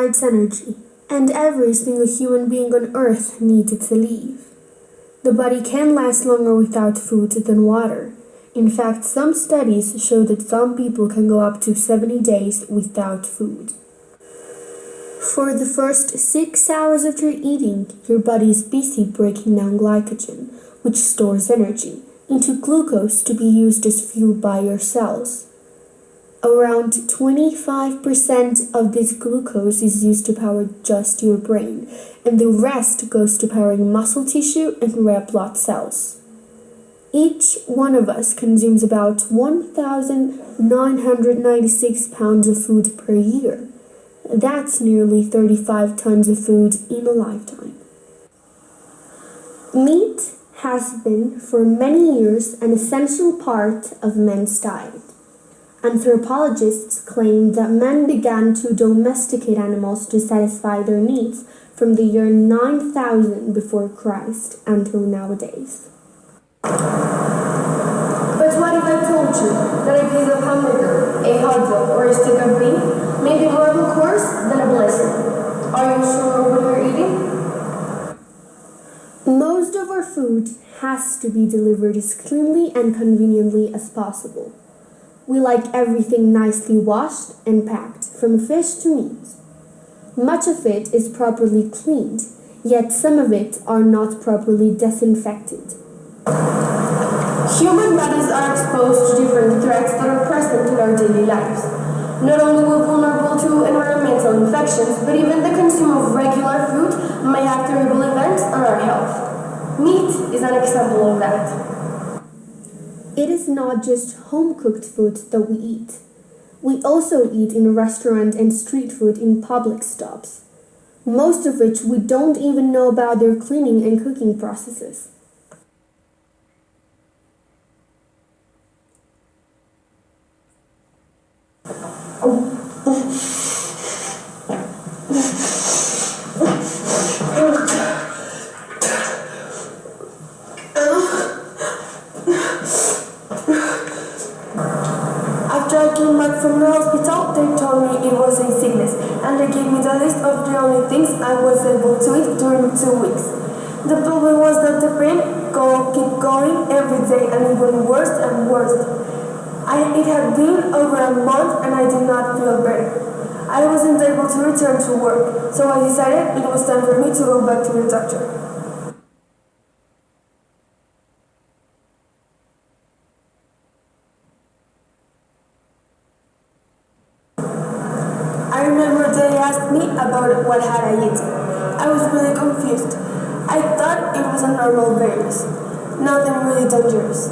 provides energy, and every single human being on Earth needs it to live. The body can last longer without food than water. In fact, some studies show that some people can go up to 70 days without food. For the first 6 hours after eating, your body is busy breaking down glycogen, which stores energy, into glucose to be used as fuel by your cells. Around 25% of this glucose is used to power just your brain, and the rest goes to powering muscle tissue and red blood cells. Each one of us consumes about 1,996 pounds of food per year. That's nearly 35 tons of food in a lifetime. Meat has been for many years an essential part of men's diet. Anthropologists claim that men began to domesticate animals to satisfy their needs from the year 9000 before Christ until nowadays. But what if I told you that a piece of hamburger, a hot dog, or a stick of beef may be more of a course than a blessing? Are you sure of what you're eating? Most of our food has to be delivered as cleanly and conveniently as possible. We like everything nicely washed and packed, from fish to meat. Much of it is properly cleaned, yet some of it are not properly disinfected. Human bodies are exposed to different threats that are present in our daily lives. Not only we're vulnerable to environmental infections, but even the consumption of regular food may have terrible effects on our health. Meat is an example of that. It is not just home-cooked food that we eat. We also eat in restaurant and street food in public stops, most of which we don't even know about their cleaning and cooking processes. After I came back from the hospital, they told me it was a sickness, and they gave me the list of the only things I was able to eat during 2 weeks. The problem was that the pain kept going every day, and it got worse and worse. It had been over a month, and I did not feel better. I wasn't able to return to work, so I decided it was time for me to go back to the doctor. I remember they asked me about what had I eaten. I was really confused. I thought it was a normal virus, nothing really dangerous.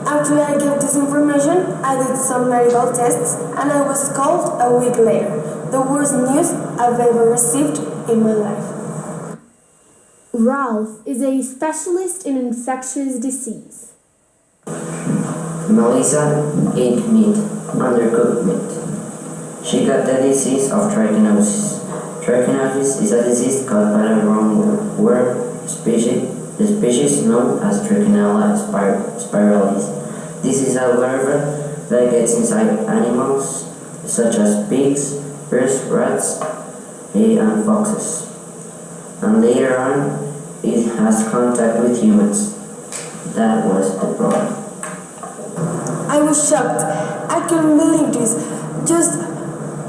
After I gave this information, I did some medical tests and I was called a week later. The worst news I've ever received in my life. Ralph is a specialist in infectious disease. Melissa ate meat, undercooked meat. She got the disease of trichinosis. Trichinosis is a disease caused by a worm species, the species known as Trichinella spiralis. This is a larva that gets inside animals such as pigs, birds, rats, and foxes. And later on, it has contact with humans. That was the problem. I was shocked. I couldn't believe this. Just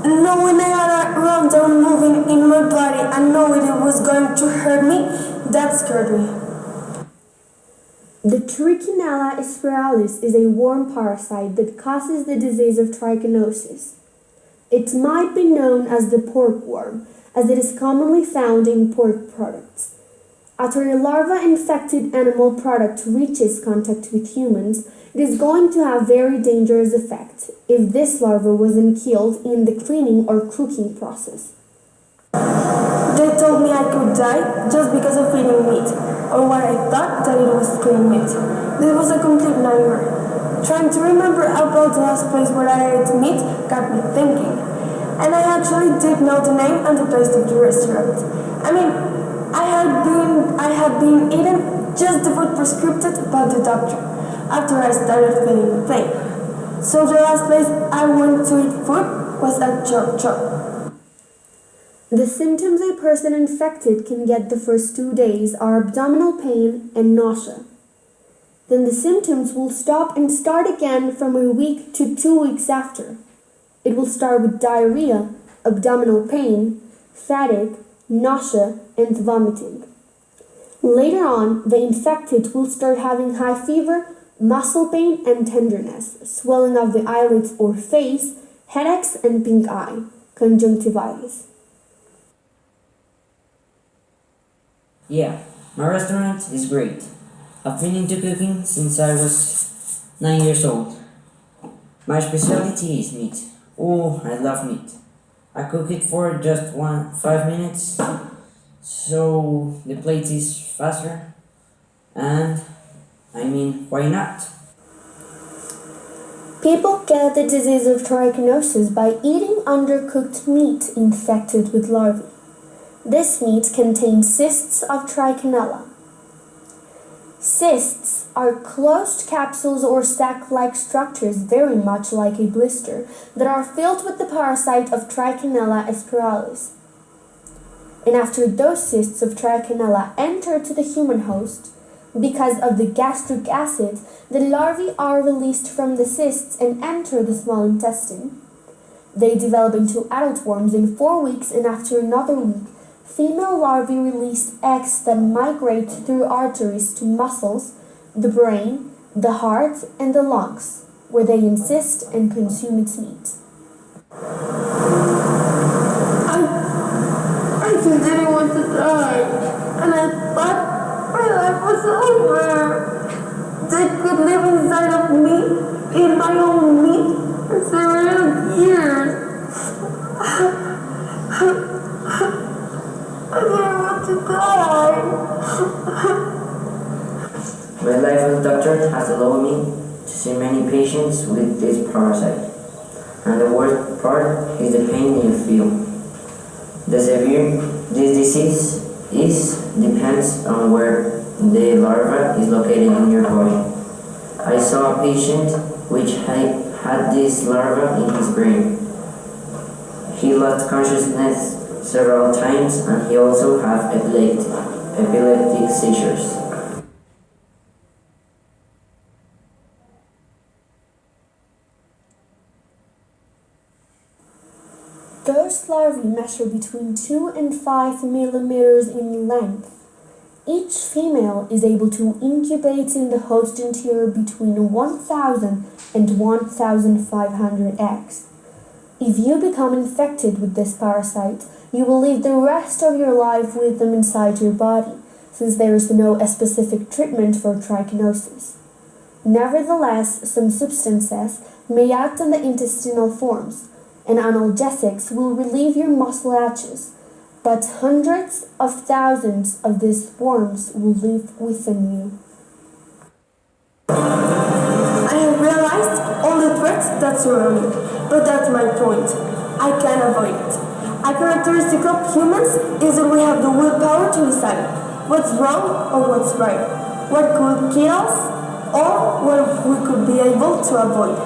knowing I had a rundown moving in my body and knowing it was going to hurt me, that scared me. The Trichinella spiralis is a worm parasite that causes the disease of trichinosis. It might be known as the pork worm, as it is commonly found in pork products. After a larva-infected animal product reaches contact with humans, it is going to have very dangerous effects if this larva wasn't killed in the cleaning or cooking process. They told me I could die just because of eating meat, or what I thought that it was clean meat. This was a complete nightmare. Trying to remember about the last place where I ate meat got me thinking. And I actually did know the name and the place of the restaurant. I had been eating just the food prescribed by the doctor after I started feeling pain. So the last place I went to eat food was at Chop Chop. The symptoms a person infected can get the first 2 days are abdominal pain and nausea. Then the symptoms will stop and start again from a week to 2 weeks after. It will start with diarrhea, abdominal pain, fatigue, nausea, and vomiting. Later on, the infected will start having high fever, muscle pain and tenderness, swelling of the eyelids or face, headaches and pink eye, conjunctivitis. Yeah, my restaurant is great. I've been into cooking since I was 9 years old. My specialty is meat. Oh, I love meat. I cook it for just 5 minutes, so the plate is faster. And why not? People get the disease of trichinosis by eating undercooked meat infected with larvae. This meat contains cysts of Trichinella. Cysts are closed capsules or sac-like structures very much like a blister that are filled with the parasite of Trichinella spiralis. And after those cysts of Trichinella enter to the human host, because of the gastric acid, the larvae are released from the cysts and enter the small intestine. They develop into adult worms in 4 weeks, and after another week, female larvae release eggs that migrate through arteries to muscles, the brain, the heart, and the lungs, where they insist and consume its meat. I just didn't want to die, and I thought my life was over. They could live inside of me, eat my own meat, for several years. I didn't want to die. My life as a doctor has allowed me to see many patients with this parasite. And the worst part is the pain you feel. The severe this disease is depends on where the larva is located in your body. I saw a patient which had this larva in his brain. He lost consciousness several times, and he also had epileptic seizures. Those larvae measure between 2 and 5 millimeters in length. Each female is able to incubate in the host interior between 1,000 and 1,500 eggs. If you become infected with this parasite, you will live the rest of your life with them inside your body, since there is no specific treatment for trichinosis. Nevertheless, some substances may act on the intestinal forms, and analgesics will relieve your muscle aches, but hundreds of thousands of these worms will live within you. I have realized all the threats that surround me, but that's my point. I can't avoid it. A characteristic of humans is that we have the willpower to decide what's wrong or what's right, what could kill us or what we could be able to avoid.